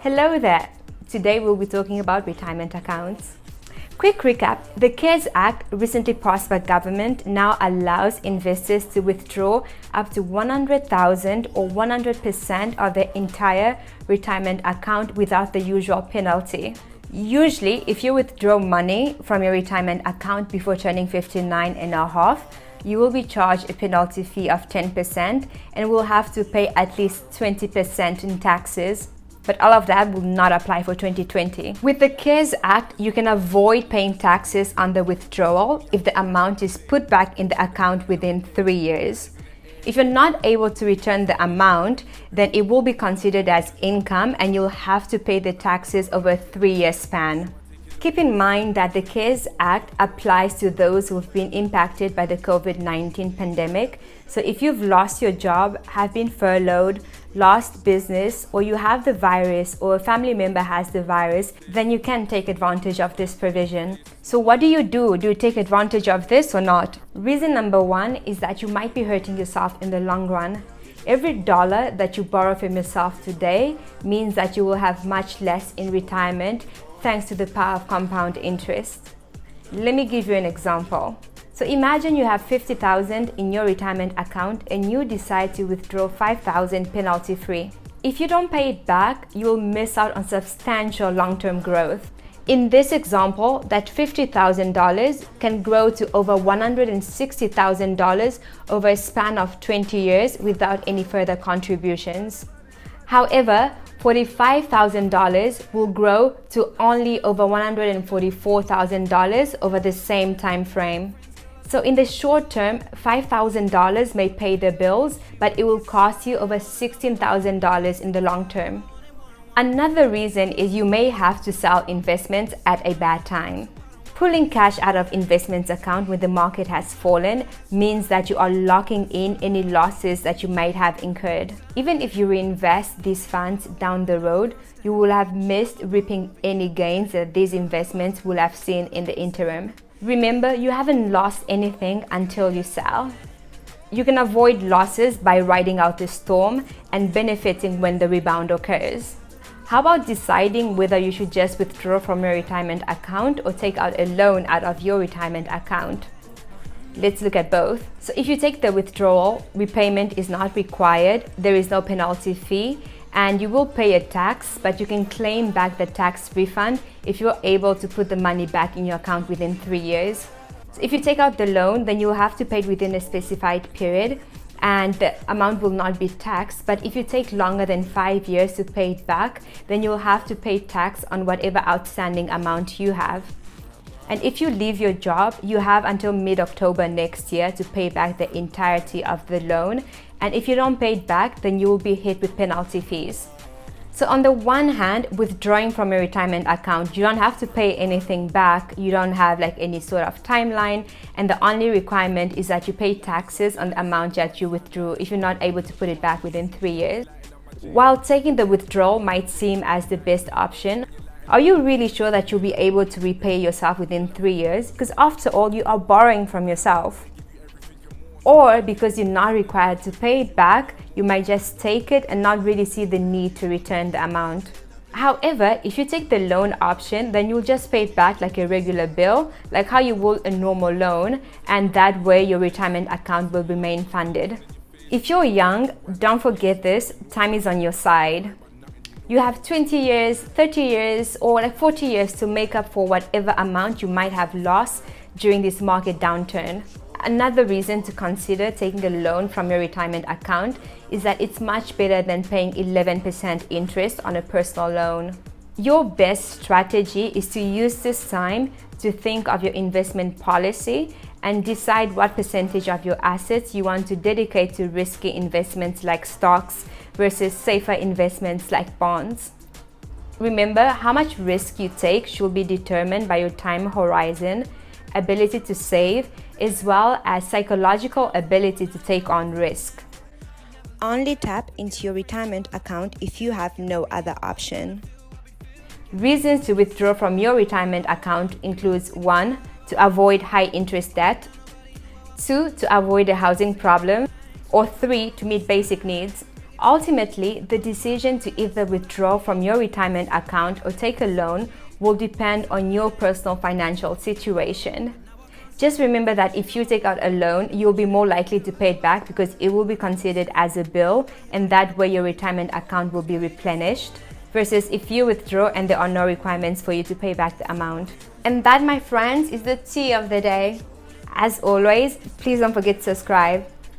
Hello there! Today we'll be talking about retirement accounts. Quick recap, the CARES Act, recently passed by government, now allows investors to withdraw up to $100,000 or 100% of their entire retirement account without the usual penalty. Usually, if you withdraw money from your retirement account before turning 59 and a half, you will be charged a penalty fee of 10% and will have to pay at least 20% in taxes. But all of that will not apply for 2020. With the CARES Act, you can avoid paying taxes on the withdrawal if the amount is put back in the account within 3 years. If you're not able to return the amount, then it will be considered as income and you'll have to pay the taxes over a 3-year span. Keep in mind that the CARES Act applies to those who have been impacted by the COVID-19 pandemic. So if you've lost your job, have been furloughed, lost business, or you have the virus or a family member has the virus, then you can take advantage of this provision. So what do you do? Do you take advantage of this or not? Reason number one is that you might be hurting yourself in the long run. Every dollar that you borrow from yourself today means that you will have much less in retirement thanks to the power of compound interest. Let me give you an example. So imagine you have $50,000 in your retirement account and you decide to withdraw $5,000 penalty free. If you don't pay it back, you will miss out on substantial long-term growth. In this example, that $50,000 can grow to over $160,000 over a span of 20 years without any further contributions. However, $45,000 will grow to only over $144,000 over the same time frame. So in the short term, $5,000 may pay the bills, but it will cost you over $16,000 in the long term. Another reason is you may have to sell investments at a bad time. Pulling cash out of investments account when the market has fallen means that you are locking in any losses that you might have incurred. Even if you reinvest these funds down the road, you will have missed reaping any gains that these investments will have seen in the interim. Remember, you haven't lost anything until you sell. You can avoid losses by riding out the storm and benefiting when the rebound occurs. How about deciding whether you should just withdraw from your retirement account or take out a loan out of your retirement account? Let's look at both. So if you take the withdrawal, repayment is not required, there is no penalty fee, and you will pay a tax, but you can claim back the tax refund if you're able to put the money back in your account within 3 years. So if you take out the loan, then you'll have to pay it within a specified period, and the amount will not be taxed. But if you take longer than 5 years to pay it back, then you'll have to pay tax on whatever outstanding amount you have. And if you leave your job, you have until mid-October next year to pay back the entirety of the loan. And if you don't pay it back, then you will be hit with penalty fees. So on the one hand, withdrawing from your retirement account, you don't have to pay anything back. You don't have any sort of timeline. And the only requirement is that you pay taxes on the amount that you withdrew if you're not able to put it back within 3 years. While taking the withdrawal might seem as the best option, are you really sure that you'll be able to repay yourself within 3 years? Because after all, you are borrowing from yourself. Or because you're not required to pay it back, you might just take it and not really see the need to return the amount. However, if you take the loan option, then you'll just pay it back like a regular bill, like how you would a normal loan, and that way your retirement account will remain funded. If you're young, don't forget this, time is on your side. You have 20 years, 30 years, or 40 years to make up for whatever amount you might have lost during this market downturn. Another reason to consider taking a loan from your retirement account is that it's much better than paying 11% interest on a personal loan. Your best strategy is to use this time to think of your investment policy and decide what percentage of your assets you want to dedicate to risky investments like stocks versus safer investments like bonds. Remember, how much risk you take should be determined by your time horizon, ability to save, as well as psychological ability to take on risk. Only tap into your retirement account if you have no other option. Reasons to withdraw from your retirement account includes 1. To avoid high interest debt, 2. To avoid a housing problem, or 3. To meet basic needs. Ultimately, the decision to either withdraw from your retirement account or take a loan will depend on your personal financial situation. Just remember that if you take out a loan, you'll be more likely to pay it back because it will be considered as a bill, and that way your retirement account will be replenished, versus if you withdraw and there are no requirements for you to pay back the amount. And that, my friends, is the tea of the day. As always, please don't forget to subscribe.